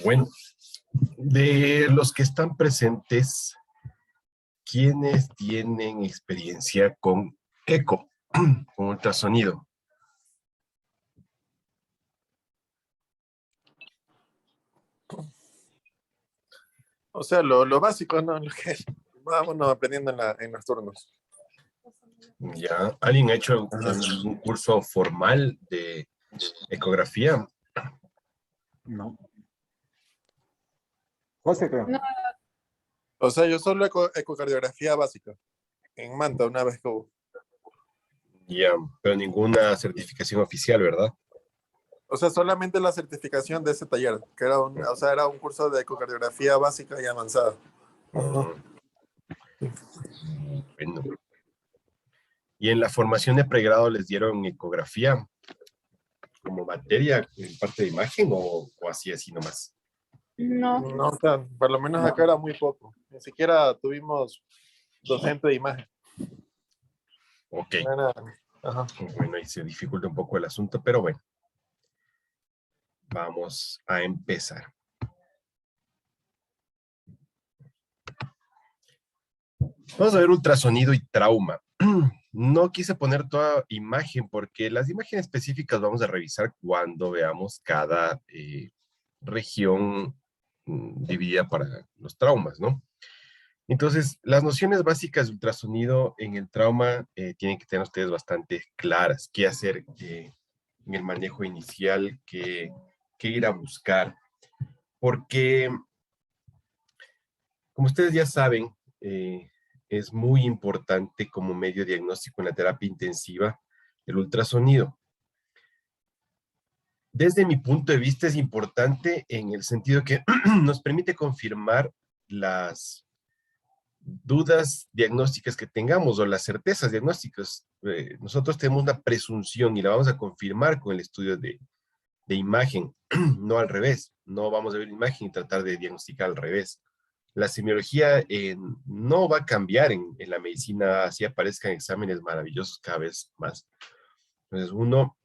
Bueno, de los que están presentes, ¿quiénes tienen experiencia con eco, con ultrasonido? O sea, lo básico, ¿no? Lo que vámonos aprendiendo en los turnos. ¿Ya? ¿Alguien ha hecho un curso formal de ecografía? No. José, creo. No. O sea, yo solo ecocardiografía básica. En Manta, una vez que hubo. Ya, pero ninguna certificación oficial, ¿verdad? O sea, solamente la certificación de ese taller, que era era un curso de ecocardiografía básica y avanzada. Bueno. ¿Y en la formación de pregrado les dieron ecografía como materia en parte de imagen o así nomás? No. No, o sea, por lo menos acá era muy poco. Ni siquiera tuvimos docente de imagen. Ok. Ajá. Bueno, ahí se dificulta un poco el asunto, pero bueno. Vamos a empezar. Vamos a ver ultrasonido y trauma. No quise poner toda imagen porque las imágenes específicas vamos a revisar cuando veamos cada región dividida para los traumas, ¿no? Entonces, las nociones básicas de ultrasonido en el trauma tienen que tener ustedes bastante claras. ¿Qué hacer en el manejo inicial? ¿Qué ir a buscar? Porque, como ustedes ya saben, es muy importante como medio diagnóstico en la terapia intensiva el ultrasonido. Desde mi punto de vista es importante en el sentido que nos permite confirmar las dudas diagnósticas que tengamos o las certezas diagnósticas. Nosotros tenemos una presunción y la vamos a confirmar con el estudio de imagen, no al revés. No vamos a ver imagen y tratar de diagnosticar al revés. La semiología no va a cambiar en la medicina, así aparezcan exámenes maravillosos cada vez más. Entonces uno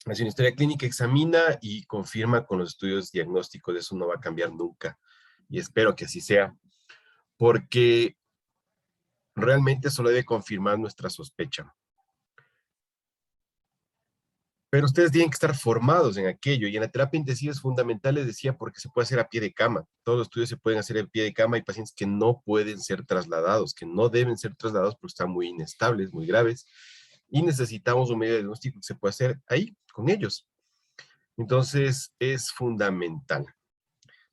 hace una historia clínica, examina y confirma con los estudios diagnósticos. Eso no va a cambiar nunca. Y espero que así sea, porque realmente solo debe confirmar nuestra sospecha. Pero ustedes tienen que estar formados en aquello, y en la terapia intensiva es fundamental, les decía, porque se puede hacer a pie de cama. Todos los estudios se pueden hacer a pie de cama. Hay pacientes que no pueden ser trasladados, que no deben ser trasladados porque están muy inestables, muy graves, y necesitamos un medio de diagnóstico que se pueda hacer ahí, con ellos. Entonces, es fundamental.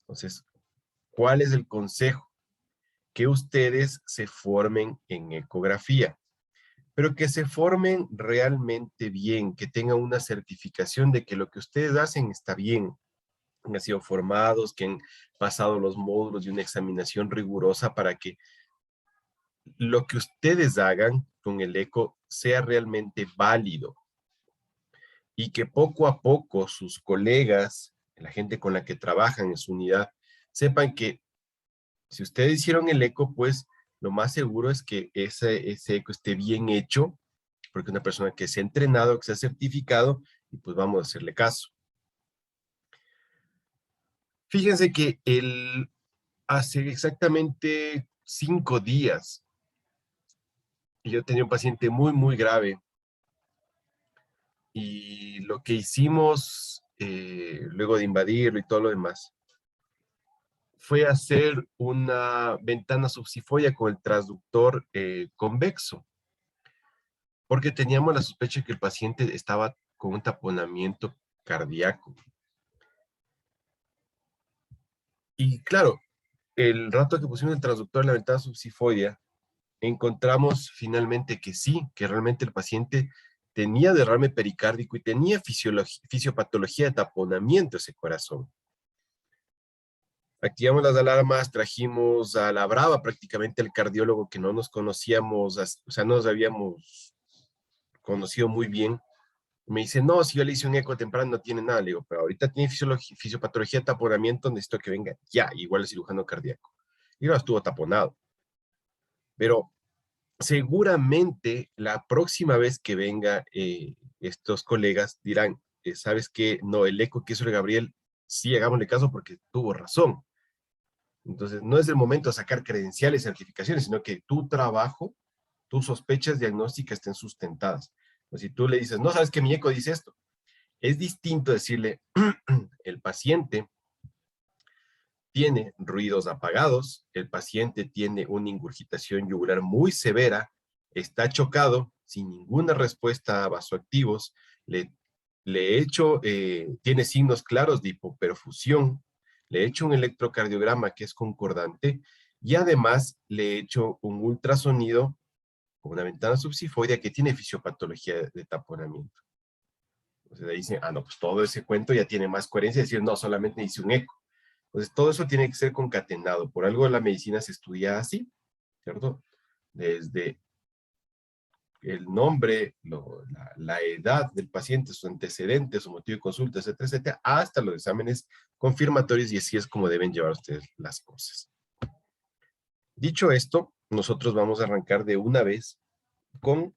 Entonces, ¿cuál es el consejo? Que ustedes se formen en ecografía, pero que se formen realmente bien, que tengan una certificación de que lo que ustedes hacen está bien, que han sido formados, que han pasado los módulos de una examinación rigurosa para que lo que ustedes hagan con el eco sea realmente válido y que poco a poco sus colegas, la gente con la que trabajan en su unidad, sepan que si ustedes hicieron el eco, pues lo más seguro es que ese eco esté bien hecho, porque una persona que se ha entrenado, que se ha certificado, y pues vamos a hacerle caso. Fíjense que hace exactamente 5 días, yo tenía un paciente muy, muy grave, y lo que hicimos, luego de invadirlo y todo lo demás, fue hacer una ventana subsifoide con el transductor convexo, porque teníamos la sospecha que el paciente estaba con un taponamiento cardíaco. Y claro, el rato que pusimos el transductor en la ventana subsifoidea, encontramos finalmente que sí, que realmente el paciente tenía derrame pericárdico y tenía fisiopatología de taponamiento ese corazón. Activamos las alarmas, trajimos a la brava prácticamente al cardiólogo que no nos conocíamos, o sea, no nos habíamos conocido muy bien. Me dice, no, si yo le hice un eco temprano no tiene nada. Le digo, pero ahorita tiene fisiopatología de taponamiento, necesito que venga ya, igual el cirujano cardíaco. Y no estuvo taponado. Pero seguramente la próxima vez que venga estos colegas dirán, ¿sabes qué? No, el eco que hizo el Gabriel sí, hagámosle caso porque tuvo razón. Entonces, no es el momento de sacar credenciales, certificaciones, sino que tu trabajo, tus sospechas diagnósticas estén sustentadas. O si tú le dices, no sabes que mi eco dice esto, es distinto decirle, el paciente tiene ruidos apagados, el paciente tiene una ingurgitación yugular muy severa, está chocado, sin ninguna respuesta a vasoactivos, le he hecho, tiene signos claros de hipoperfusión, le he hecho un electrocardiograma que es concordante, y además le he hecho un ultrasonido con una ventana subsifoidea que tiene fisiopatología de taponamiento. Entonces ahí dicen, no, pues todo ese cuento ya tiene más coherencia, decir, no, solamente hice un eco. Entonces todo eso tiene que ser concatenado. Por algo la medicina se estudia así, ¿cierto? Desde el nombre, la edad del paciente, sus antecedentes, su motivo de consulta, etcétera, etcétera, hasta los exámenes confirmatorios, y así es como deben llevar ustedes las cosas. Dicho esto, nosotros vamos a arrancar de una vez con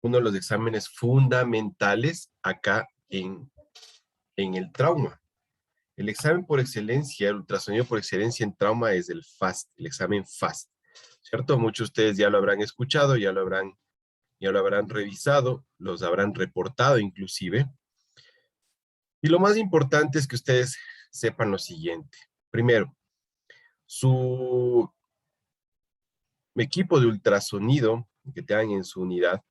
uno de los exámenes fundamentales acá en el trauma. El examen por excelencia, el ultrasonido por excelencia en trauma es el FAST, el examen FAST, ¿cierto? Muchos de ustedes ya lo habrán escuchado, ya lo habrán revisado, los habrán reportado inclusive. Y lo más importante es que ustedes sepan lo siguiente. Primero, su equipo de ultrasonido que tengan en su unidad,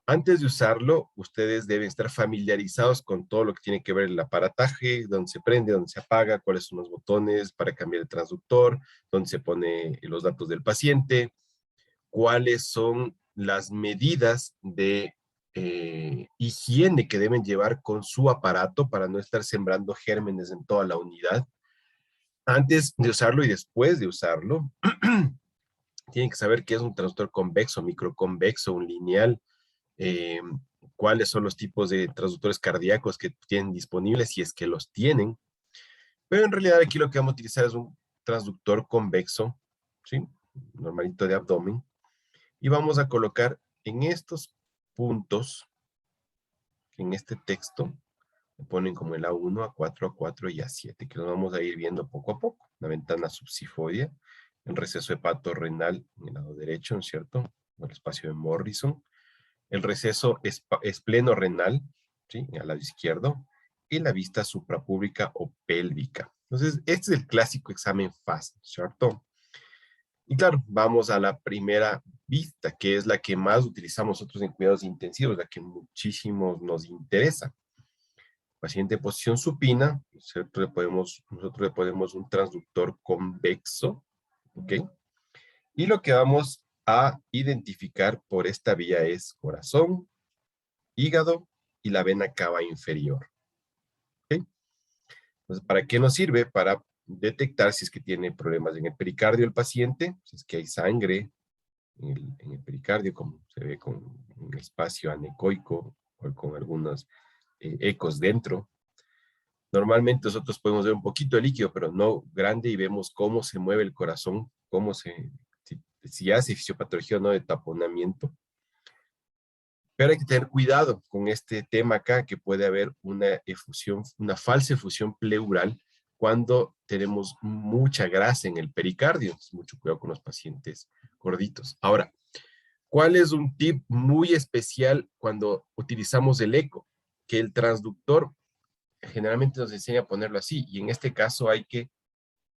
antes de usarlo, ustedes deben estar familiarizados con todo lo que tiene que ver el aparataje, dónde se prende, dónde se apaga, cuáles son los botones para cambiar el transductor, dónde se pone los datos del paciente, cuáles son las medidas de higiene que deben llevar con su aparato para no estar sembrando gérmenes en toda la unidad. Antes de usarlo y después de usarlo, tienen que saber qué es un transductor convexo, microconvexo, un lineal, eh, cuáles son los tipos de transductores cardíacos que tienen disponibles, si es que los tienen. Pero en realidad aquí lo que vamos a utilizar es un transductor convexo, ¿sí? Normalito de abdomen. Y vamos a colocar en estos puntos, en este texto, me ponen como el A1, A4, A4 y A7, que nos vamos a ir viendo poco a poco. La ventana subsifoidea, el receso hepatorrenal en el lado derecho, ¿no es cierto? El espacio de Morrison. El receso espleno-renal, ¿sí? Al lado izquierdo. Y la vista suprapúbica o pélvica. Entonces, este es el clásico examen FAST, ¿cierto? Y claro, vamos a la primera vista, que es la que más utilizamos nosotros en cuidados intensivos, la que muchísimo nos interesa. Paciente en posición supina, ¿cierto? Nosotros le ponemos un transductor convexo, ¿ok? Y lo que vamos a identificar por esta vía es corazón, hígado y la vena cava inferior, ¿ok? Entonces, ¿para qué nos sirve? Para detectar si es que tiene problemas en el pericardio del paciente, si es que hay sangre en el pericardio, como se ve con un espacio anecoico o con algunos ecos dentro. Normalmente nosotros podemos ver un poquito de líquido, pero no grande, y vemos cómo se mueve el corazón, si hace fisiopatología o no de taponamiento. Pero hay que tener cuidado con este tema acá, que puede haber una efusión, una falsa efusión pleural cuando tenemos mucha grasa en el pericardio. Entonces, mucho cuidado con los pacientes gorditos. Ahora, ¿cuál es un tip muy especial cuando utilizamos el eco? Que el transductor generalmente nos enseña a ponerlo así, y en este caso hay que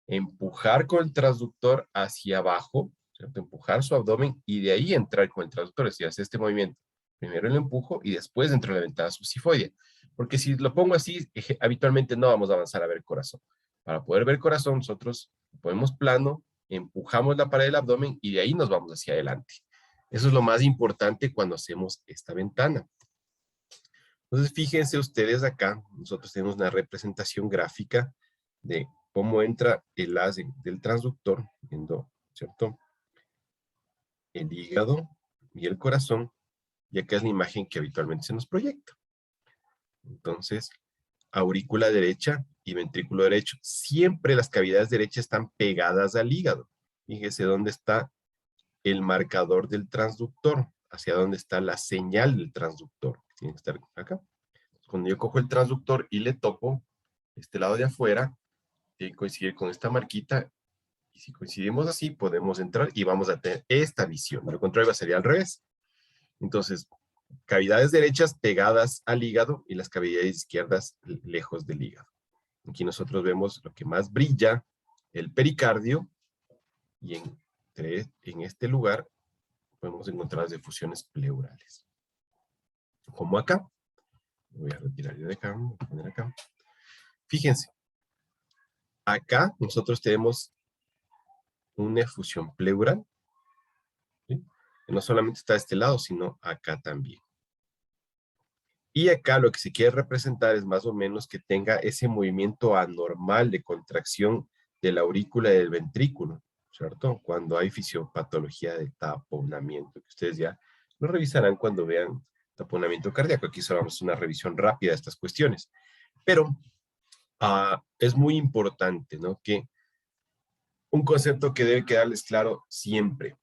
empujar con el transductor hacia abajo, ¿cierto? Empujar su abdomen y de ahí entrar con el transductor, es decir, hacer este movimiento. Primero el empujo y después dentro de la ventana subsifoidea. Porque si lo pongo así, habitualmente no vamos a avanzar a ver corazón. Para poder ver corazón, nosotros ponemos plano, empujamos la pared del abdomen y de ahí nos vamos hacia adelante. Eso es lo más importante cuando hacemos esta ventana. Entonces, fíjense ustedes acá, nosotros tenemos una representación gráfica de cómo entra el haz del transductor, viendo, ¿cierto? El hígado y el corazón, y acá es la imagen que habitualmente se nos proyecta. Entonces, aurícula derecha y ventrículo derecho. Siempre las cavidades derechas están pegadas al hígado. Fíjese dónde está el marcador del transductor, hacia dónde está la señal del transductor. Tiene que estar acá. Con Cuando yo cojo el transductor y le topo, este lado de afuera, tiene que coincidir con esta marquita, y si coincidimos así, podemos entrar y vamos a tener esta visión. De lo contrario, sería al revés. Entonces, cavidades derechas pegadas al hígado y las cavidades izquierdas lejos del hígado. Aquí nosotros vemos lo que más brilla, el pericardio, y en este lugar podemos encontrar las defusiones pleurales. Como acá. Voy a retirar yo de acá, voy a poner acá. Fíjense, acá nosotros tenemos una efusión pleural, ¿sí? Que no solamente está de este lado, sino acá también. Y acá lo que se quiere representar es más o menos que tenga ese movimiento anormal de contracción de la aurícula y del ventrículo, ¿cierto? Cuando hay fisiopatología de taponamiento, que ustedes ya lo revisarán cuando vean taponamiento cardíaco. Aquí solo vamos a una revisión rápida de estas cuestiones. Pero es muy importante, ¿no? Que un concepto que debe quedarles claro siempre.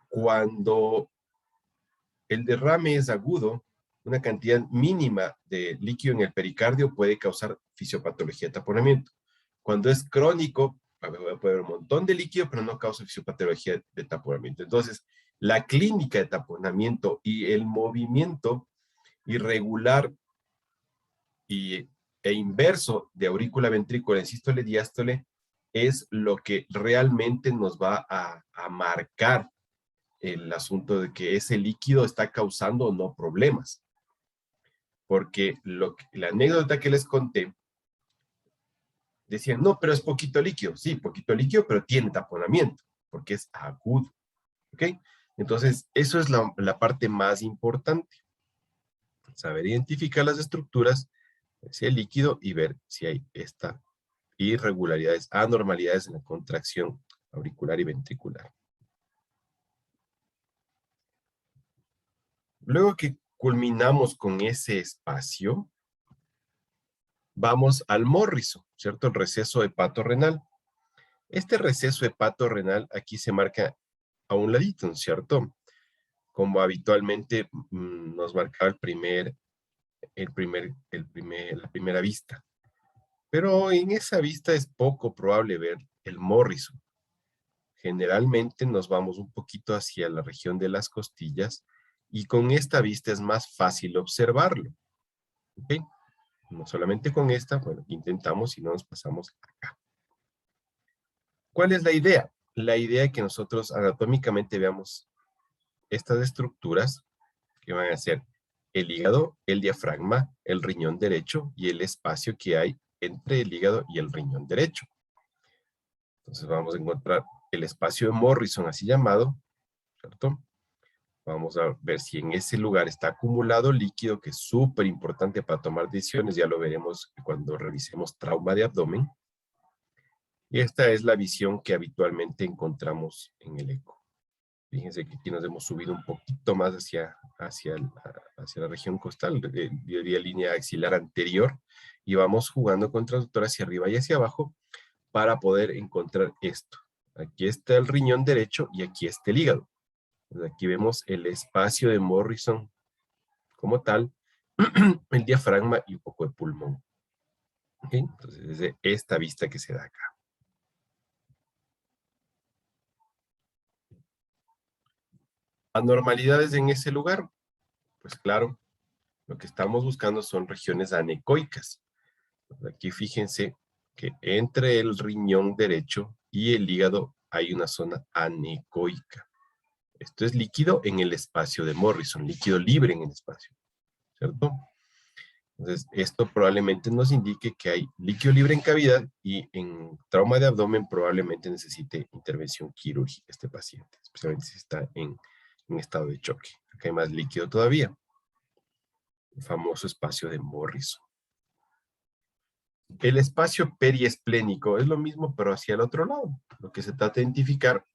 Cuando el derrame es agudo, una cantidad mínima de líquido en el pericardio puede causar fisiopatología de taponamiento. Cuando es crónico, puede haber un montón de líquido, pero no causa fisiopatología de taponamiento. Entonces, la clínica de taponamiento y el movimiento irregular e inverso de aurícula ventrícula en sístole diástole es lo que realmente nos va a marcar el asunto de que ese líquido está causando o no problemas. Porque la anécdota que les conté, decían, no, pero es poquito líquido. Sí, poquito líquido, pero tiene taponamiento, porque es agudo. ¿Ok? Entonces, eso es la parte más importante. Saber identificar las estructuras, si hay líquido y ver si hay esta irregularidades, anormalidades en la contracción auricular y ventricular. Luego que culminamos con ese espacio, vamos al Morrison, ¿cierto? El receso hepatorrenal. Este receso hepatorrenal aquí se marca a un ladito, ¿cierto? Como habitualmente nos marcaba la primera vista. Pero en esa vista es poco probable ver el Morrison. Generalmente nos vamos un poquito hacia la región de las costillas y con esta vista es más fácil observarlo. ¿Ok? No solamente con esta, bueno, intentamos y no nos pasamos acá. ¿Cuál es la idea? La idea es que nosotros anatómicamente veamos estas estructuras que van a ser el hígado, el diafragma, el riñón derecho y el espacio que hay entre el hígado y el riñón derecho. Entonces vamos a encontrar el espacio de Morrison, así llamado, ¿cierto? Vamos a ver si en ese lugar está acumulado líquido, que es súper importante para tomar decisiones. Ya lo veremos cuando revisemos trauma de abdomen. Y esta es la visión que habitualmente encontramos en el eco. Fíjense que aquí nos hemos subido un poquito más hacia la región costal, de línea axilar anterior, y vamos jugando con transductor hacia arriba y hacia abajo para poder encontrar esto. Aquí está el riñón derecho y aquí está el hígado. Entonces aquí vemos el espacio de Morrison como tal, el diafragma y un poco de pulmón. ¿Okay? Entonces es de esta vista que se da acá. ¿Anormalidades en ese lugar? Pues claro, lo que estamos buscando son regiones anecoicas. Aquí fíjense que entre el riñón derecho y el hígado hay una zona anecoica. Esto es líquido en el espacio de Morrison, líquido libre en el espacio, ¿cierto? Entonces, esto probablemente nos indique que hay líquido libre en cavidad y en trauma de abdomen probablemente necesite intervención quirúrgica este paciente, especialmente si está en estado de choque. Acá hay más líquido todavía. El famoso espacio de Morrison. El espacio periesplénico es lo mismo, pero hacia el otro lado. Lo que se trata de identificar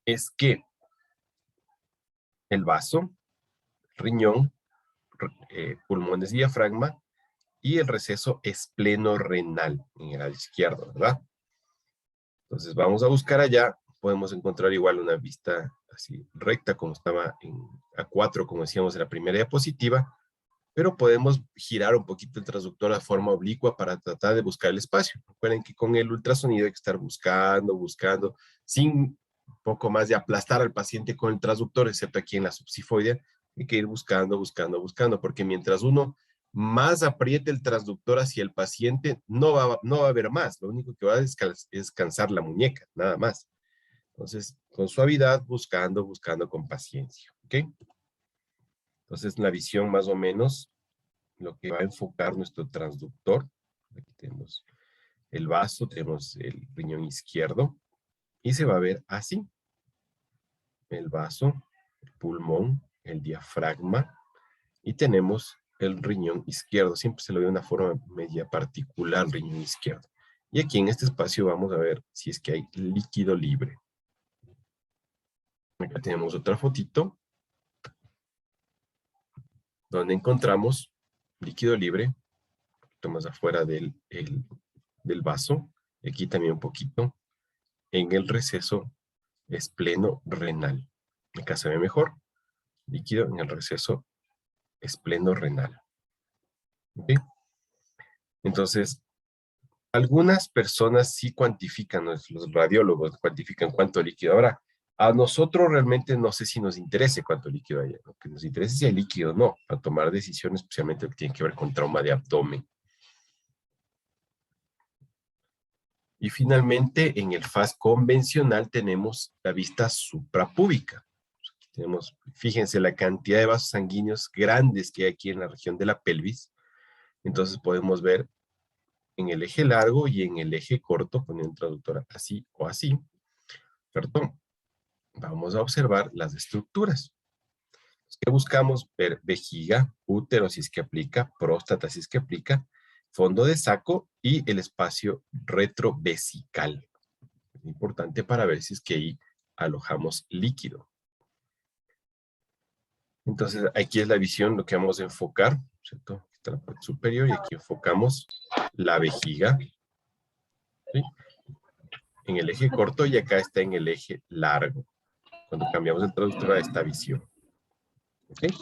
es que el vaso, riñón, pulmones, diafragma y el receso espleno-renal en el lado izquierdo, ¿verdad? Entonces vamos a buscar allá, podemos encontrar igual una vista así recta como estaba en A4, como decíamos en la primera diapositiva, pero podemos girar un poquito el transductor de forma oblicua para tratar de buscar el espacio. Recuerden que con el ultrasonido hay que estar buscando, sin un poco más de aplastar al paciente con el transductor, excepto aquí en la subsifoidea, hay que ir buscando, porque mientras uno más apriete el transductor hacia el paciente, no va a haber más, lo único que va a es cansar la muñeca, nada más. Entonces, con suavidad, buscando con paciencia, ¿ok? Entonces, la visión más o menos, lo que va a enfocar nuestro transductor, aquí tenemos el vaso, tenemos el riñón izquierdo, y se va a ver así. El vaso, el pulmón, el diafragma, y tenemos el riñón izquierdo. Siempre se lo ve de una forma media particular, el riñón izquierdo. Y aquí en este espacio vamos a ver si es que hay líquido libre. Acá tenemos otra fotito, donde encontramos líquido libre, un poquito más afuera del vaso, aquí también un poquito, en el receso espleno-renal. Acá se ve mejor, líquido en el receso espleno-renal. ¿Ok? Entonces, algunas personas sí cuantifican, los radiólogos cuantifican cuánto líquido habrá. A nosotros realmente no sé si nos interese cuánto líquido haya. Lo que nos interesa es si hay líquido o no, para tomar decisiones, especialmente lo que tiene que ver con trauma de abdomen. Y finalmente, en el FAS convencional tenemos la vista suprapúbica. Aquí tenemos, fíjense la cantidad de vasos sanguíneos grandes que hay aquí en la región de la pelvis. Entonces podemos ver en el eje largo y en el eje corto, poniendo un traductor así o así, ¿cierto? Vamos a observar las estructuras. ¿Qué buscamos? Ver vejiga, útero si es que aplica, próstata si es que aplica, fondo de saco y el espacio retrovesical. Es importante para ver si es que ahí alojamos líquido. Entonces, aquí es la visión, lo que vamos a enfocar, ¿cierto? Aquí está la parte superior y aquí enfocamos la vejiga, ¿sí? En el eje corto y acá está en el eje largo, cuando cambiamos el traductor a esta visión. ¿Ok?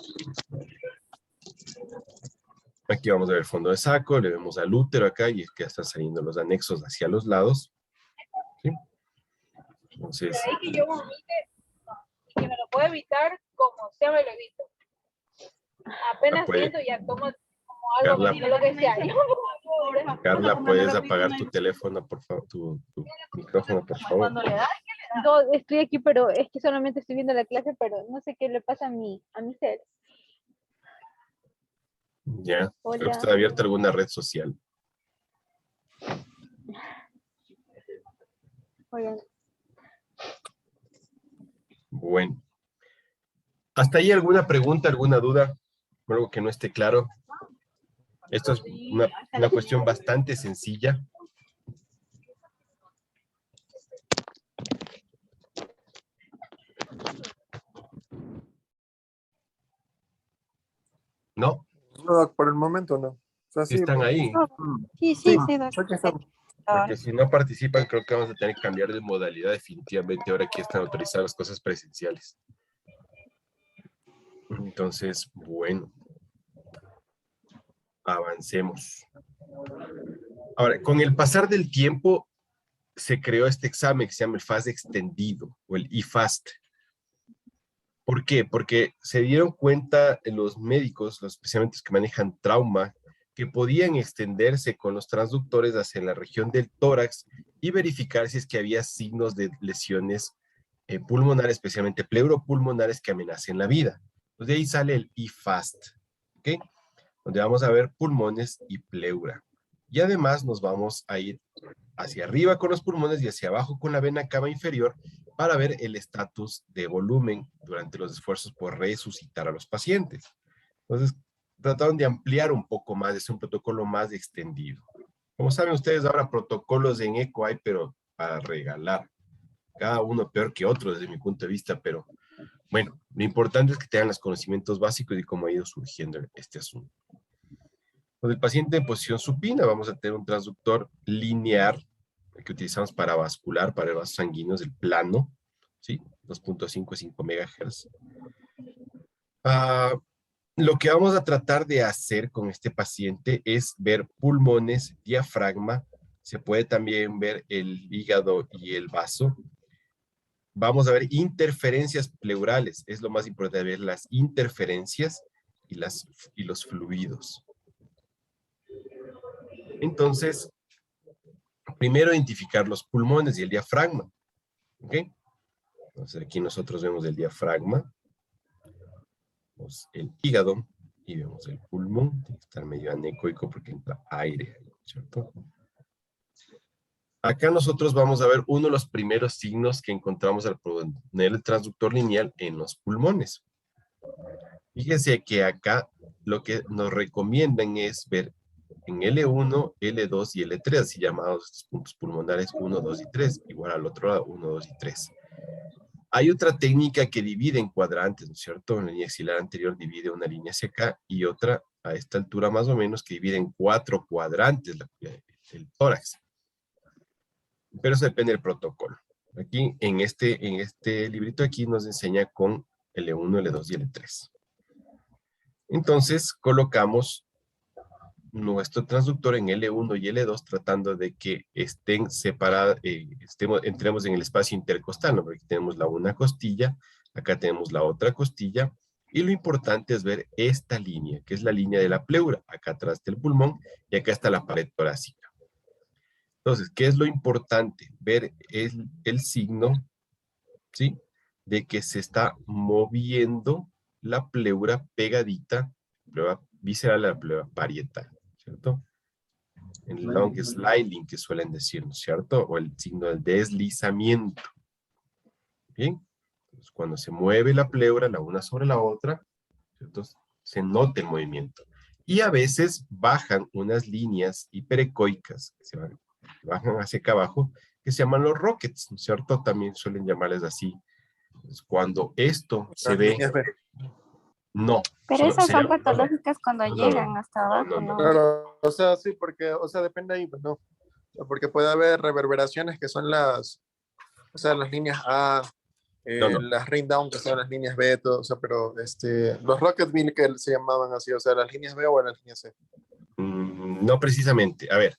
Aquí vamos a ver el fondo de saco, le vemos al útero acá y es que están saliendo los anexos hacia los lados. ¿Sí? Entonces... Pero ahí que yo vomite, que me lo puedo evitar, como sea me lo evito. Apenas siento ya tomo como algo, Carla, lo que sea. Carla, ¿puedes apagar tu teléfono, por favor? Tu micrófono, por favor. No, estoy aquí, pero es que solamente estoy viendo la clase, pero no sé qué le pasa a mi ser. Ya, Hola. creo que está abierta alguna red social. Oigan. Bueno. ¿Hasta ahí alguna pregunta, alguna duda? Algo que no esté claro. Esto es una cuestión bastante sencilla. ¿No? No, por el momento no. O sea, sí, Están ahí. Sí, sí, doc. aquí estamos. Porque si no participan, creo que vamos a tener que cambiar de modalidad definitivamente. Ahora aquí están autorizadas las cosas presenciales. Entonces, bueno. Avancemos. Ahora, con el pasar del tiempo, se creó este examen que se llama el FAST extendido o el IFAST. ¿Por qué? Porque se dieron cuenta los médicos, los especialistas que manejan trauma, que podían extenderse con los transductores hacia la región del tórax y verificar si es que había signos de lesiones pulmonares, especialmente pleuropulmonares que amenacen la vida. Pues de ahí sale el IFAST, ¿ok? Donde vamos a ver pulmones y pleura. Y además nos vamos a ir hacia arriba con los pulmones y hacia abajo con la vena cava inferior para ver el estatus de volumen durante los esfuerzos por resucitar a los pacientes. Entonces, trataron de ampliar un poco más, es un protocolo más extendido. Como saben ustedes, ahora protocolos en eco hay, pero para regalar. Cada uno peor que otro desde mi punto de vista, pero bueno, lo importante es que tengan los conocimientos básicos y cómo ha ido surgiendo este asunto. Con el paciente en posición supina vamos a tener un transductor lineal, el que utilizamos para vascular, para el vaso sanguíneo, el plano, ¿sí? 2.55 MHz. Lo que vamos a tratar de hacer con este paciente es ver pulmones, diafragma, se puede también ver el hígado y el vaso. Vamos a ver interferencias pleurales, es lo más importante, ver las interferencias y los fluidos. Entonces, primero identificar los pulmones y el diafragma. ¿Ok? Entonces aquí nosotros vemos el diafragma, vemos el hígado y vemos el pulmón. Tiene que estar medio anecoico porque entra aire, ¿cierto? Acá nosotros vamos a ver uno de los primeros signos que encontramos al poner el transductor lineal en los pulmones. Fíjense que acá lo que nos recomiendan es ver en L1, L2 y L3, así llamados estos puntos pulmonares 1, 2 y 3, igual al otro lado 1, 2 y 3. Hay otra técnica que divide en cuadrantes, ¿no es cierto? En la línea axilar anterior divide una línea hacia acá y otra a esta altura más o menos que divide en 4 cuadrantes el tórax. Pero eso depende del protocolo. Aquí, en este librito aquí nos enseña con L1, L2 y L3. Entonces, colocamos nuestro transductor en L1 y L2 tratando de que estén separados, entremos en el espacio intercostal, ¿no? Porque aquí tenemos una costilla, acá tenemos la otra costilla, y lo importante es ver esta línea, que es la línea de la pleura, acá atrás del pulmón, y acá está la pared torácica. Entonces, ¿qué es lo importante? Ver el signo, ¿sí? De que se está moviendo la pleura pegadita, pleura visceral a la pleura parietal, ¿cierto? El long sliding que suelen decir, ¿no es cierto? O el signo del deslizamiento. ¿Bien? Entonces, cuando se mueve la pleura la una sobre la otra, ¿cierto? Se nota el movimiento. Y a veces bajan unas líneas hiperecoicas que se bajan hacia acá abajo, que se llaman los rockets, ¿no es cierto? También suelen llamarles así. Entonces, cuando esto se Las ve, líneas B. no. Pero esas son no, patológicas cuando no, llegan hasta abajo, ¿no? Claro, o sea, sí, porque, o sea, depende ahí, pues, ¿no? O sea, porque puede haber reverberaciones que son las, o sea, las líneas A, no. las ring down que son las líneas B, todo, o sea, pero los rocket bill que se llamaban así, o sea, las líneas B o las líneas C. No precisamente. A ver,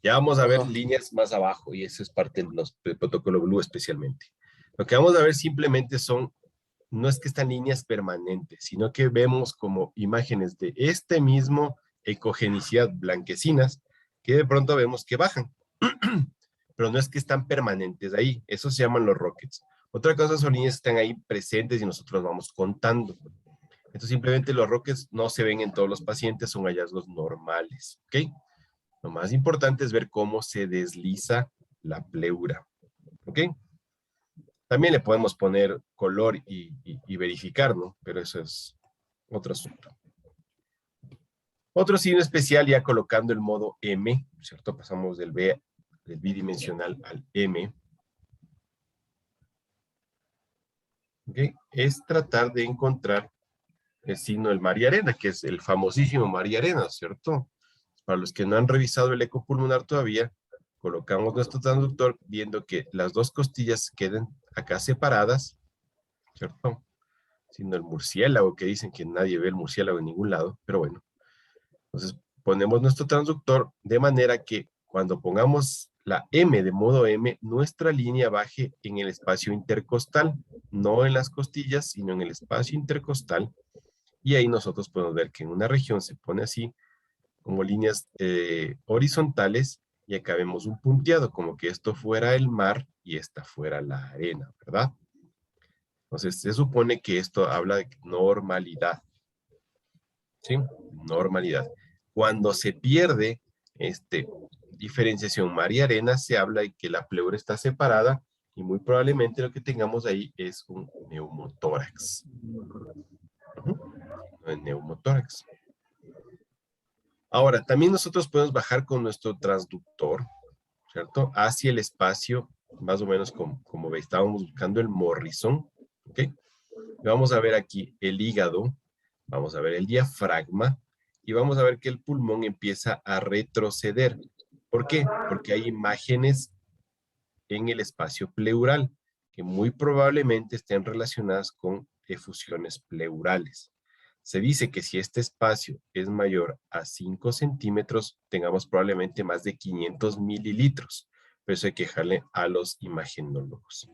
ya vamos a ver Ajá. líneas más abajo y eso es parte del protocolo Blue especialmente. Lo que vamos a ver simplemente no es que están líneas permanentes, sino que vemos como imágenes de este mismo ecogenicidad blanquecinas que de pronto vemos que bajan. Pero no es que están permanentes ahí, eso se llaman los rockets. Otra cosa son líneas que están ahí presentes y nosotros vamos contando. Entonces simplemente los rockets no se ven en todos los pacientes, son hallazgos normales, ¿ok? Lo más importante es ver cómo se desliza la pleura, ¿ok? También le podemos poner color y verificar, ¿no? Pero eso es otro asunto. Otro signo especial ya colocando el modo M, ¿cierto? Pasamos del bidimensional al M. ¿Ok? Es tratar de encontrar el signo del María Arena, que es el famosísimo María Arena, ¿cierto? Para los que no han revisado el eco pulmonar todavía, colocamos nuestro transductor viendo que las dos costillas queden acá separadas, ¿cierto? Sino el murciélago, que dicen que nadie ve el murciélago en ningún lado, pero bueno. Entonces ponemos nuestro transductor de manera que cuando pongamos la M de modo M, nuestra línea baje en el espacio intercostal, no en las costillas, sino en el espacio intercostal. Y ahí nosotros podemos ver que en una región se pone así, como líneas horizontales, y acá vemos un punteado, como que esto fuera el mar y esta fuera la arena, ¿verdad? Entonces se supone que esto habla de normalidad, ¿sí? Normalidad. Cuando se pierde diferenciación mar y arena, se habla de que la pleura está separada y muy probablemente lo que tengamos ahí es un neumotórax. El neumotórax. Ahora, también nosotros podemos bajar con nuestro transductor, ¿cierto? Hacia el espacio, más o menos como estábamos buscando el Morrison, ¿ok? Vamos a ver aquí el hígado, vamos a ver el diafragma, y vamos a ver que el pulmón empieza a retroceder. ¿Por qué? Porque hay imágenes en el espacio pleural, que muy probablemente estén relacionadas con efusiones pleurales. Se dice que si este espacio es mayor a 5 centímetros, tengamos probablemente más de 500 mililitros. Pero eso hay que dejarle a los imagenólogos.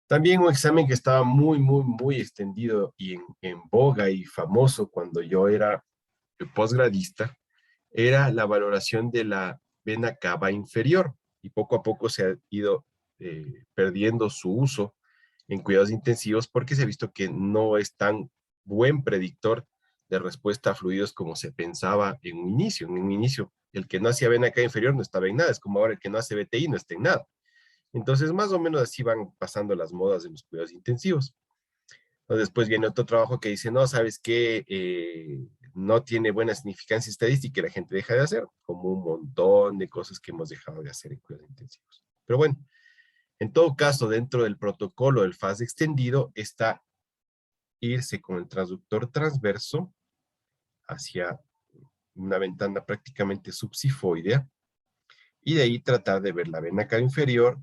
También un examen que estaba muy extendido y en boga y famoso cuando yo era posgradista, era la valoración de la vena cava inferior. Y poco a poco se ha ido perdiendo su uso en cuidados intensivos porque se ha visto que no es tan buen predictor de respuesta a fluidos como se pensaba en un inicio. En un inicio, el que no hacía vena cava inferior no estaba en nada, es como ahora el que no hace BTI no está en nada. Entonces, más o menos así van pasando las modas de los cuidados intensivos. Entonces, después viene otro trabajo que dice, no, ¿sabes qué? No tiene buena significancia estadística y la gente deja de hacer, como un montón de cosas que hemos dejado de hacer en cuidados intensivos. Pero bueno, en todo caso, dentro del protocolo del FAS extendido está irse con el transductor transverso hacia una ventana prácticamente subsifoidea y de ahí tratar de ver la vena cava inferior,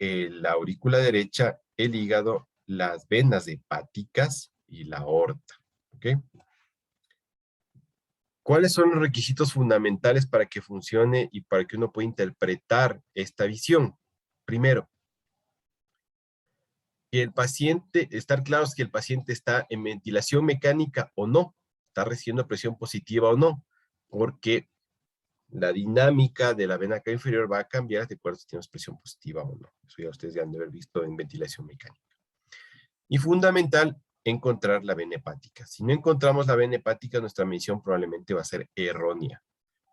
la aurícula derecha, el hígado, las venas hepáticas y la aorta. ¿Ok? ¿Cuáles son los requisitos fundamentales para que funcione y para que uno pueda interpretar esta visión? Primero, que el paciente, estar claros que el paciente está en ventilación mecánica o no, está recibiendo presión positiva o no, porque la dinámica de la vena cava inferior va a cambiar de acuerdo si tenemos presión positiva o no. Eso ya ustedes ya han de haber visto en ventilación mecánica. Y fundamental, encontrar la vena hepática. Si no encontramos la vena hepática, nuestra medición probablemente va a ser errónea,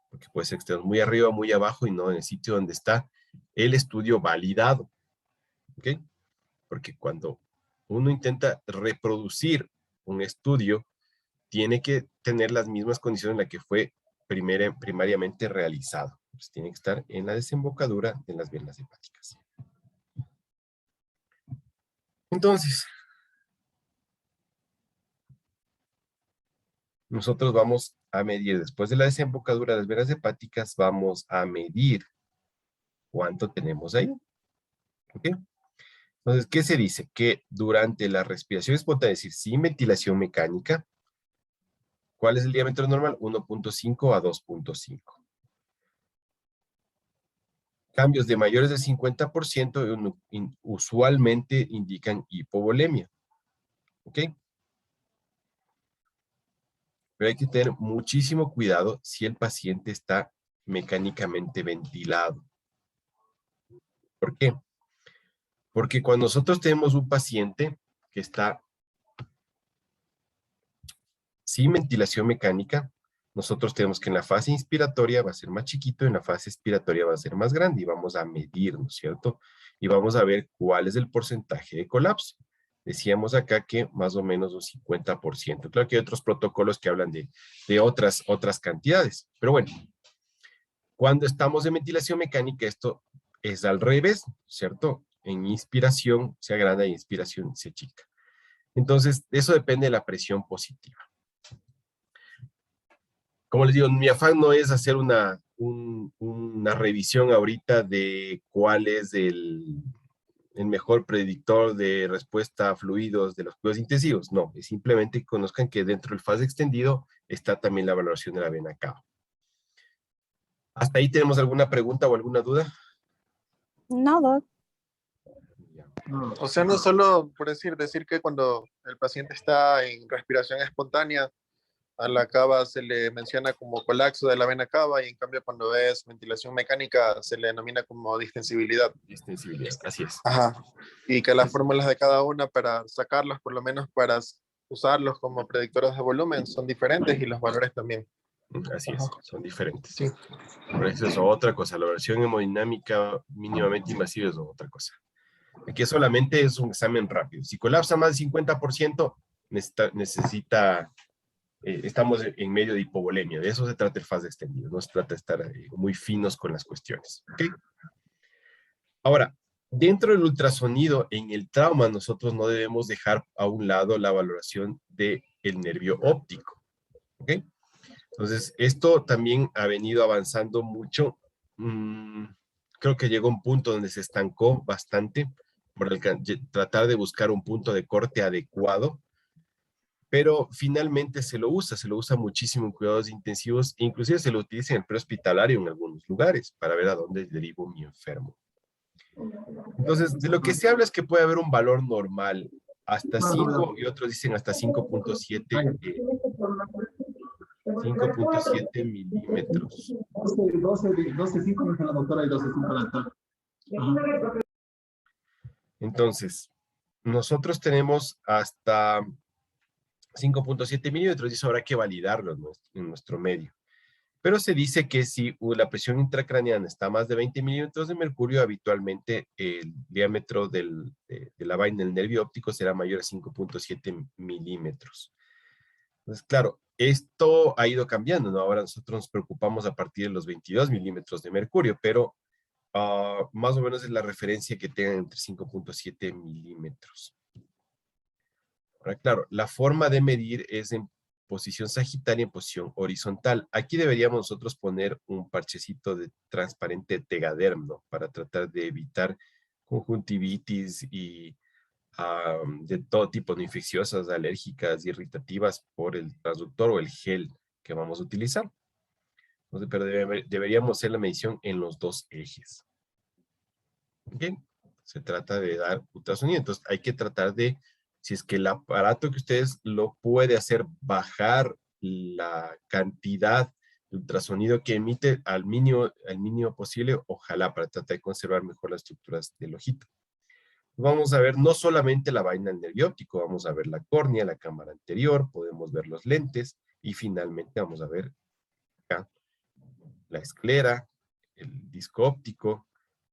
porque puede ser que estemos muy arriba, muy abajo y no en el sitio donde está el estudio validado. ¿Ok? Porque cuando uno intenta reproducir un estudio, tiene que tener las mismas condiciones en las que fue primariamente realizado. Pues tiene que estar en la desembocadura de las venas hepáticas. Entonces, nosotros vamos a medir, después de la desembocadura de las venas hepáticas, vamos a medir cuánto tenemos ahí. ¿Ok? Entonces, ¿qué se dice? Que durante la respiración espontánea, es decir, sin ventilación mecánica, ¿cuál es el diámetro normal? 1.5 a 2.5. Cambios de mayores del 50% usualmente indican hipovolemia. ¿Ok? Pero hay que tener muchísimo cuidado si el paciente está mecánicamente ventilado. ¿Por qué? Porque cuando nosotros tenemos un paciente que está sin ventilación mecánica, nosotros tenemos que en la fase inspiratoria va a ser más chiquito, en la fase expiratoria va a ser más grande y vamos a medir, ¿no es cierto? Y vamos a ver cuál es el porcentaje de colapso. Decíamos acá que más o menos un 50%. Claro que hay otros protocolos que hablan de otras cantidades, pero bueno, cuando estamos en ventilación mecánica esto es al revés, ¿cierto? En inspiración se agranda y en inspiración se achica. Entonces, eso depende de la presión positiva. Como les digo, mi afán no es hacer una revisión ahorita de cuál es el mejor predictor de respuesta a fluidos de los cuidados intensivos. No, es simplemente que conozcan que dentro del FAS extendido está también la valoración de la vena cava. ¿Hasta ahí tenemos alguna pregunta o alguna duda? No, doc. O sea, no solo por decir que cuando el paciente está en respiración espontánea, a la cava se le menciona como colapso de la vena cava y en cambio cuando es ventilación mecánica se le denomina como distensibilidad. Distensibilidad, así es. Ajá. Y que las fórmulas de cada una para sacarlas, por lo menos para usarlos como predictores de volumen, son diferentes y los valores también. Así es, son diferentes. Sí. Por eso es otra cosa, la valoración hemodinámica mínimamente invasiva es otra cosa. Aquí solamente es un examen rápido. Si colapsa más del 50%, necesita estamos en medio de hipovolemia. De eso se trata el FAS extendido. No se trata de estar muy finos con las cuestiones. ¿Okay? Ahora, dentro del ultrasonido, en el trauma, nosotros no debemos dejar a un lado la valoración del nervio óptico. ¿Ok? Entonces, esto también ha venido avanzando mucho. Creo que llegó a un punto donde se estancó bastante por tratar de buscar un punto de corte adecuado, pero finalmente se lo usa muchísimo en cuidados intensivos, e inclusive se lo utiliza en el prehospitalario en algunos lugares para ver a dónde derivo mi enfermo. Entonces, de lo que se habla es que puede haber un valor normal hasta 5 y otros dicen hasta 5.7 milímetros. 12.5 me dijo la doctora y 12.5 la doctora. Entonces, nosotros tenemos hasta 5.7 milímetros y eso habrá que validarlo en nuestro medio. Pero se dice que si la presión intracraneana está a más de 20 milímetros de mercurio, habitualmente el diámetro de la vaina del nervio óptico será mayor a 5.7 milímetros. Entonces, claro, esto ha ido cambiando, ¿no? Ahora nosotros nos preocupamos a partir de los 22 milímetros de mercurio, pero más o menos es la referencia que tengan entre 5.7 milímetros. Ahora, claro, la forma de medir es en posición sagitaria, en posición horizontal. Aquí deberíamos nosotros poner un parchecito de transparente Tegaderm, ¿no? Para tratar de evitar conjuntivitis y de todo tipo de infecciosas, alérgicas, irritativas por el transductor o el gel que vamos a utilizar. Entonces, pero deberíamos hacer la medición en los dos ejes. ¿Ok? Se trata de dar ultrasonido. Entonces, hay que tratar de, si es que el aparato que ustedes lo puede hacer bajar la cantidad de ultrasonido que emite al mínimo posible, ojalá, para tratar de conservar mejor las estructuras del ojito. Vamos a ver no solamente la vaina del nervio óptico, vamos a ver la córnea, la cámara anterior, podemos ver los lentes y finalmente vamos a ver acá la esclera, el disco óptico.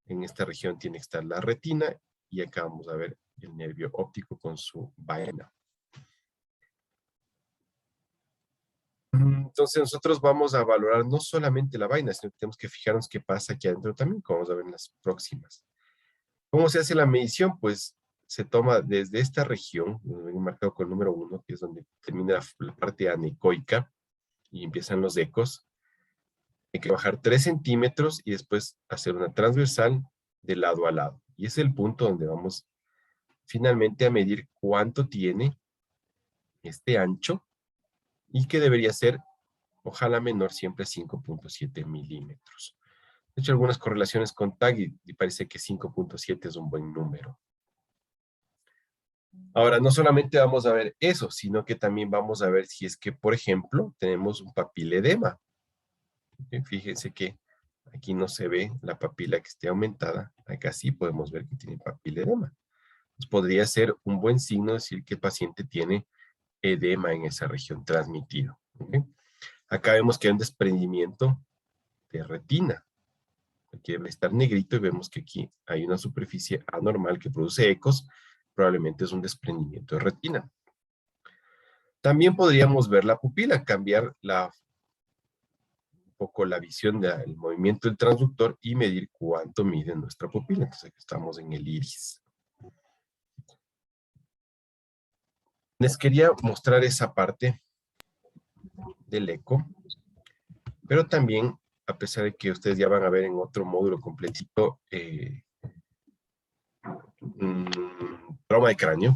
En esta región tiene que estar la retina y acá vamos a ver el nervio óptico con su vaina. Entonces nosotros vamos a valorar no solamente la vaina, sino que tenemos que fijarnos qué pasa aquí adentro también, como vamos a ver en las próximas. ¿Cómo se hace la medición? Pues se toma desde esta región, marcado con el número 1, que es donde termina la parte anecoica y empiezan los ecos. Hay que bajar 3 centímetros y después hacer una transversal de lado a lado. Y es el punto donde vamos finalmente a medir cuánto tiene este ancho y que debería ser, ojalá menor, siempre 5.7 milímetros. He hecho algunas correlaciones con TAG y parece que 5.7 es un buen número. Ahora, no solamente vamos a ver eso, sino que también vamos a ver si es que, por ejemplo, tenemos un papiledema. Fíjense que aquí no se ve la papila que esté aumentada. Acá sí podemos ver que tiene papiledema. Pues podría ser un buen signo decir que el paciente tiene edema en esa región transmitido. ¿Okay? Acá vemos que hay un desprendimiento de retina. Aquí debe estar negrito y vemos que aquí hay una superficie anormal que produce ecos. Probablemente es un desprendimiento de retina. También podríamos ver la pupila, cambiar un poco la visión del movimiento del transductor y medir cuánto mide nuestra pupila. Entonces aquí estamos en el iris. Les quería mostrar esa parte del eco, pero también, a pesar de que ustedes ya van a ver en otro módulo completito, trauma de cráneo,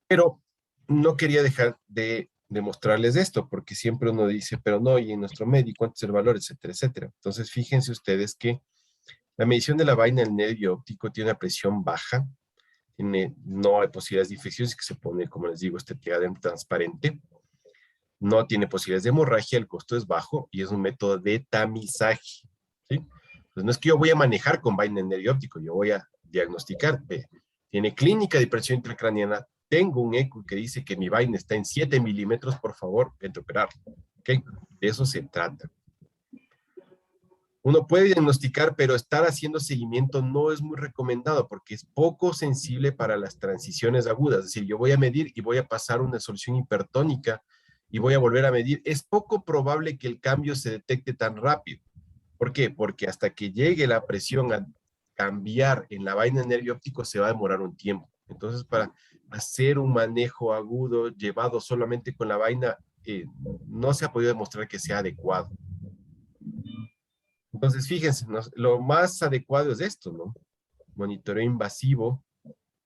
pero no quería dejar de mostrarles esto, porque siempre uno dice, pero no, y en nuestro medio, ¿cuánto es el valor? Etcétera, etcétera. Entonces, fíjense ustedes que la medición de la vaina del nervio óptico tiene una presión baja, no hay posibilidades de infecciones, que se pone, como les digo, este Tegaderm transparente, no tiene posibilidades de hemorragia, el costo es bajo y es un método de tamizaje, ¿sí? Pues no es que yo voy a manejar con vaina del nervio óptico, yo voy a diagnosticar, tiene clínica de presión intracraniana, tengo un eco que dice que mi vaina está en 7 milímetros, por favor, vente a operar. ¿Ok? De eso se trata. Uno puede diagnosticar, pero estar haciendo seguimiento no es muy recomendado porque es poco sensible para las transiciones agudas. Es decir, yo voy a medir y voy a pasar una solución hipertónica y voy a volver a medir. Es poco probable que el cambio se detecte tan rápido. ¿Por qué? Porque hasta que llegue la presión a cambiar en la vaina del nervio óptico se va a demorar un tiempo. Entonces, para hacer un manejo agudo llevado solamente con la vaina, no se ha podido demostrar que sea adecuado. Entonces, fíjense, lo más adecuado es esto, ¿no? Monitoreo invasivo,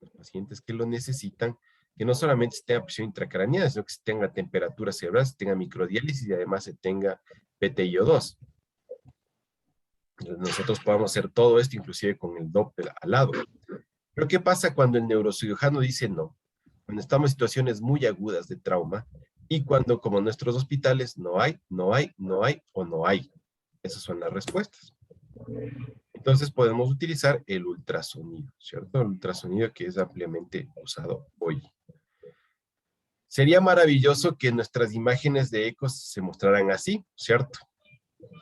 los pacientes que lo necesitan, que no solamente se tenga presión intracraneal, sino que se tenga temperatura cerebral, se tenga microdiálisis y además se tenga PTIO2. Nosotros podemos hacer todo esto, inclusive con el Doppler al lado. Pero ¿qué pasa cuando el neurocirujano dice no? Cuando estamos en situaciones muy agudas de trauma y cuando, como en nuestros hospitales, no hay o no hay. Esas son las respuestas. Entonces podemos utilizar el ultrasonido, ¿cierto? El ultrasonido que es ampliamente usado hoy. Sería maravilloso que nuestras imágenes de ecos se mostraran así, ¿cierto?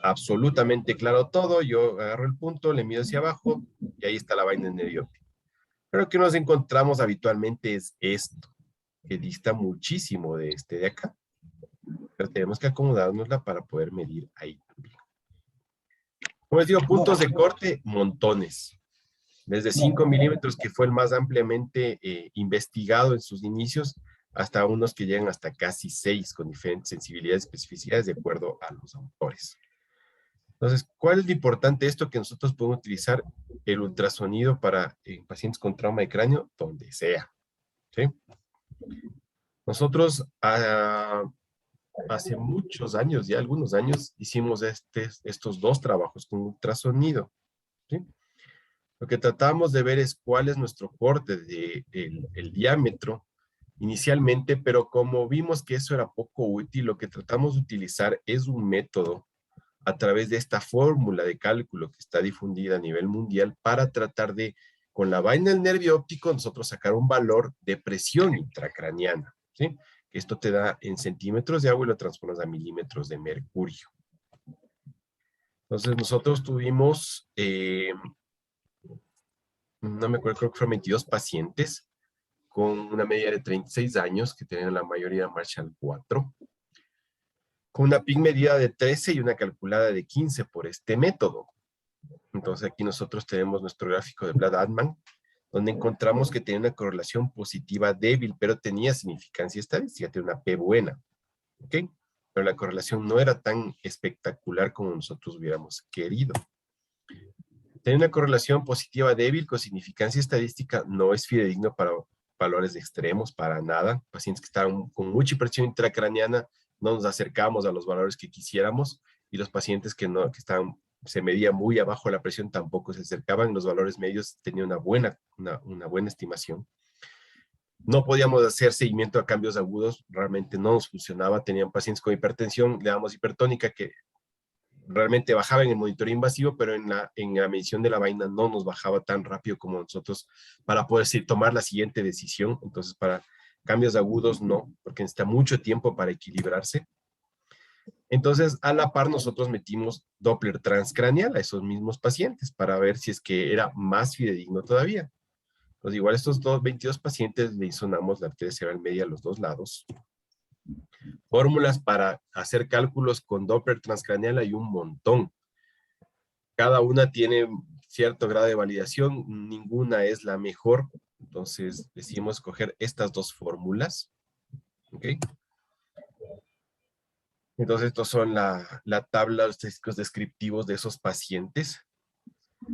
Absolutamente claro todo, yo agarro el punto, le mido hacia abajo y ahí está la vaina del nervio óptico. Pero lo que nos encontramos habitualmente es esto, que dista muchísimo de este de acá. Pero tenemos que acomodárnosla para poder medir ahí también. Como les digo, puntos de corte, montones. Desde 5 milímetros, que fue el más ampliamente investigado en sus inicios, hasta unos que llegan hasta casi 6, con diferentes sensibilidades y especificidades de acuerdo a los autores. Entonces, ¿cuál es lo importante de esto? Que nosotros podemos utilizar el ultrasonido para pacientes con trauma de cráneo, donde sea. ¿Sí? Nosotros hace muchos años, ya algunos años, hicimos estos dos trabajos con ultrasonido. ¿Sí? Lo que tratamos de ver es cuál es nuestro corte de el diámetro inicialmente, pero como vimos que eso era poco útil, lo que tratamos de utilizar es un método a través de esta fórmula de cálculo que está difundida a nivel mundial para tratar de, con la vaina del nervio óptico, nosotros sacar un valor de presión intracraniana, ¿sí? Esto te da en centímetros de agua y lo transformas a milímetros de mercurio. Entonces nosotros tuvimos, no me acuerdo, creo que fueron 22 pacientes con una media de 36 años que tenían la mayoría Marshall 4, con una PIC medida de 13 y una calculada de 15 por este método. Entonces aquí nosotros tenemos nuestro gráfico de Blad-Altman, donde encontramos que tenía una correlación positiva débil, pero tenía significancia estadística, tenía una P buena. ¿Ok? Pero la correlación no era tan espectacular como nosotros hubiéramos querido. Tener una correlación positiva débil con significancia estadística no es fidedigno para valores extremos, para nada. Pacientes que estaban con mucha presión intracraniana no nos acercamos a los valores que quisiéramos, y los pacientes que se medía muy abajo la presión tampoco se acercaban. Los valores medios tenían una buena estimación. No podíamos hacer seguimiento a cambios agudos, realmente no nos funcionaba. Tenían pacientes con hipertensión, le damos hipertónica, que realmente bajaba en el monitoreo invasivo, pero en la medición de la vaina no nos bajaba tan rápido como nosotros para poder tomar la siguiente decisión. Entonces, para cambios agudos no, porque necesita mucho tiempo para equilibrarse. Entonces, a la par, nosotros metimos Doppler transcraneal a esos mismos pacientes para ver si es que era más fidedigno todavía. Pues igual estos 22 pacientes le sonamos la arteria cerebral media a los dos lados. Fórmulas para hacer cálculos con Doppler transcraneal hay un montón. Cada una tiene cierto grado de validación, ninguna es la mejor. Entonces decidimos escoger estas dos fórmulas. ¿Ok? Entonces estos son la tabla, los estadísticos descriptivos de esos pacientes.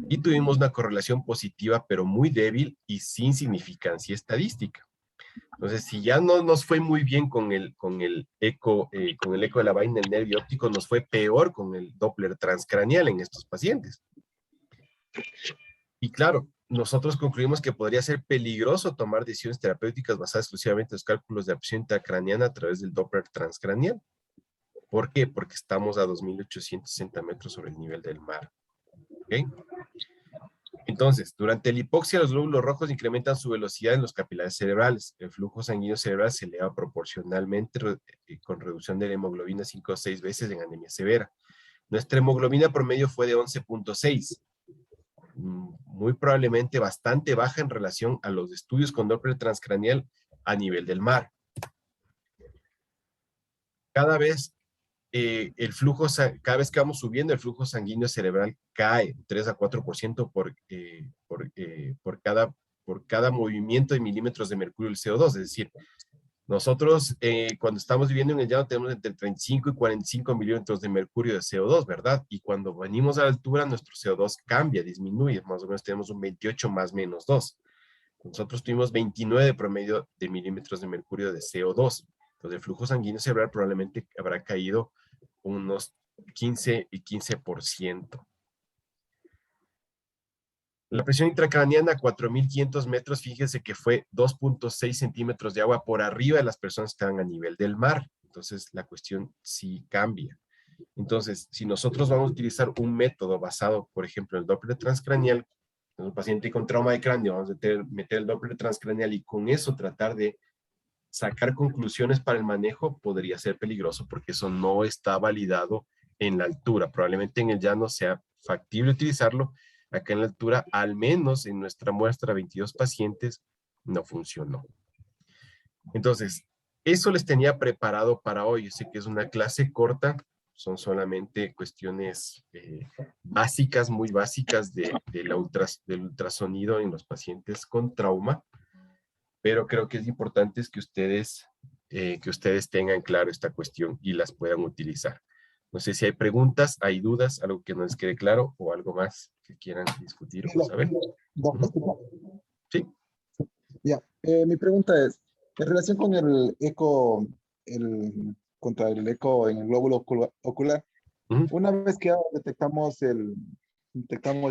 Y tuvimos una correlación positiva, pero muy débil y sin significancia estadística. Entonces, si ya no nos fue muy bien con el eco de la vaina del nervio óptico, nos fue peor con el Doppler transcraneal en estos pacientes. Y claro, nosotros concluimos que podría ser peligroso tomar decisiones terapéuticas basadas exclusivamente en los cálculos de presión intracraniana a través del Doppler transcraneal. ¿Por qué? Porque estamos a 2.860 metros sobre el nivel del mar. ¿Ok? Entonces, durante la hipoxia, los glóbulos rojos incrementan su velocidad en los capilares cerebrales. El flujo sanguíneo cerebral se eleva proporcionalmente con reducción de la hemoglobina 5 o 6 veces en anemia severa. Nuestra hemoglobina promedio fue de 11.6. Muy probablemente bastante baja en relación a los estudios con Doppler transcraneal a nivel del mar. Cada vez que vamos subiendo, el flujo sanguíneo cerebral cae 3 a 4% por cada movimiento de milímetros de mercurio del CO2. Es decir, nosotros cuando estamos viviendo en el llano tenemos entre 35 y 45 milímetros de mercurio de CO2, ¿verdad? Y cuando venimos a la altura, nuestro CO2 cambia, disminuye. Más o menos tenemos un 28 más menos 2. Nosotros tuvimos 29 de promedio de milímetros de mercurio de CO2. Entonces el flujo sanguíneo cerebral probablemente habrá caído unos 15 y 15%. La presión intracraneana, 4.500 metros, fíjense que fue 2.6 centímetros de agua por arriba de las personas que estaban a nivel del mar. Entonces, la cuestión sí cambia. Entonces, si nosotros vamos a utilizar un método basado, por ejemplo, en el Doppler transcraneal, en un paciente con trauma de cráneo, vamos a meter el Doppler transcraneal y con eso tratar de sacar conclusiones para el manejo, podría ser peligroso porque eso no está validado en la altura. Probablemente en el llano sea factible utilizarlo. Acá en la altura, al menos en nuestra muestra, 22 pacientes, no funcionó. Entonces, eso les tenía preparado para hoy. Yo sé que es una clase corta, son solamente cuestiones básicas, muy básicas del ultrasonido en los pacientes con trauma, pero creo que es importante que ustedes tengan claro esta cuestión y las puedan utilizar. No sé si hay preguntas, hay dudas, algo que no les quede claro o algo más que quieran discutir o saber. Sí. Ya, mi pregunta es, en relación con el eco, contra el eco en el glóbulo ocular, una vez que ya detectamos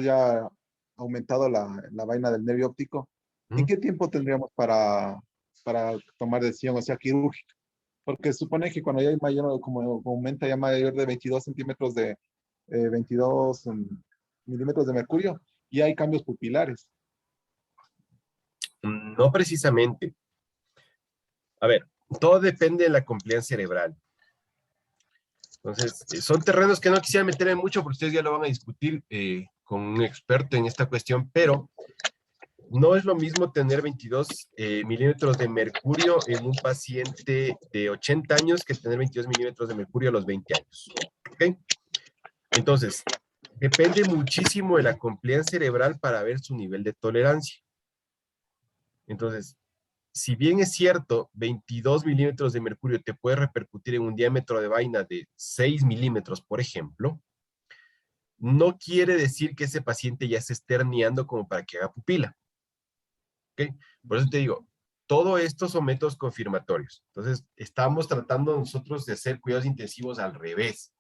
ya aumentado la vaina del nervio óptico, ¿en qué tiempo tendríamos para tomar decisión, o sea, quirúrgica? Porque supone que cuando ya hay mayor, como aumenta ya mayor de 22 centímetros 22 milímetros de mercurio, y hay cambios pupilares. No precisamente. A ver, todo depende de la compliance cerebral. Entonces, son terrenos que no quisiera meter en mucho porque ustedes ya lo van a discutir con un experto en esta cuestión, pero no es lo mismo tener 22 milímetros de mercurio en un paciente de 80 años que tener 22 milímetros de mercurio a los 20 años. ¿Ok? Entonces, depende muchísimo de la compliance cerebral para ver su nivel de tolerancia. Entonces, si bien es cierto, 22 milímetros de mercurio te puede repercutir en un diámetro de vaina de 6 milímetros, por ejemplo, no quiere decir que ese paciente ya se esté herniando como para que haga pupila. ¿Okay? Por eso te digo, todo esto son métodos confirmatorios. Entonces, estamos tratando nosotros de hacer cuidados intensivos al revés.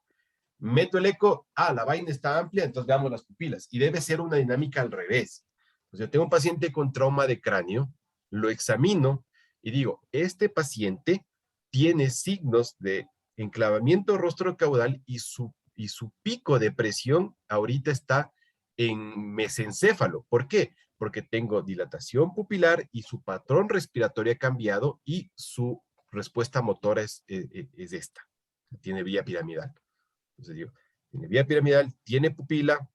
Meto el eco, la vaina está amplia, entonces veamos las pupilas. Y debe ser una dinámica al revés. Entonces, yo tengo un paciente con trauma de cráneo, lo examino y digo, este paciente tiene signos de enclavamiento rostrocaudal y su pico de presión ahorita está en mesencéfalo. ¿Por qué? Porque tengo dilatación pupilar y su patrón respiratorio ha cambiado y su respuesta motora es esta. Tiene vía piramidal. Entonces digo, tiene vía piramidal, tiene pupila,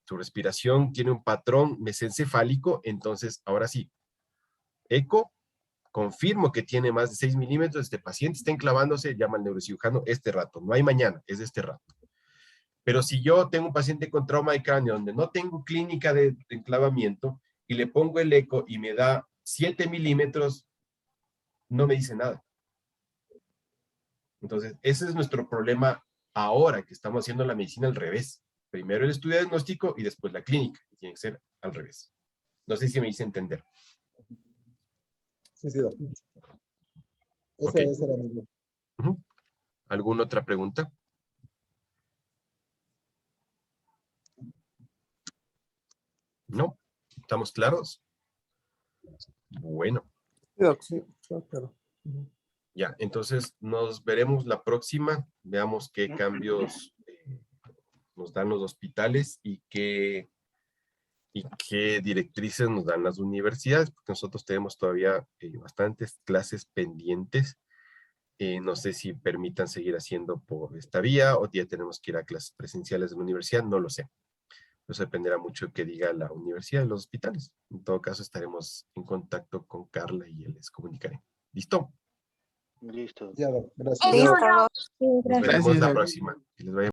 su respiración tiene un patrón mesencefálico, entonces ahora sí, eco, confirmo que tiene más de 6 milímetros, este paciente está enclavándose, llama al neurocirujano este rato, no hay mañana, es este rato. Pero si yo tengo un paciente con trauma de cráneo donde no tengo clínica de enclavamiento y le pongo el eco y me da 7 milímetros, no me dice nada. Entonces, ese es nuestro problema ahora que estamos haciendo la medicina al revés. Primero el estudio diagnóstico y después la clínica. Tiene que ser al revés. No sé si me hice entender. Sí, sí. Esa era mi duda. ¿Alguna otra pregunta? ¿No? ¿Estamos claros? Bueno. Sí, claro. Ya, entonces nos veremos la próxima. Veamos qué cambios nos dan los hospitales y qué directrices nos dan las universidades, porque nosotros tenemos todavía bastantes clases pendientes. No sé si permitan seguir haciendo por esta vía o ya tenemos que ir a clases presenciales de la universidad, no lo sé. Eso dependerá mucho de qué diga la universidad y los hospitales. En todo caso, estaremos en contacto con Carla y les comunicaré. ¿Listo? Listo. Ya, gracias. Listo. Nos veremos la próxima. Que les vaya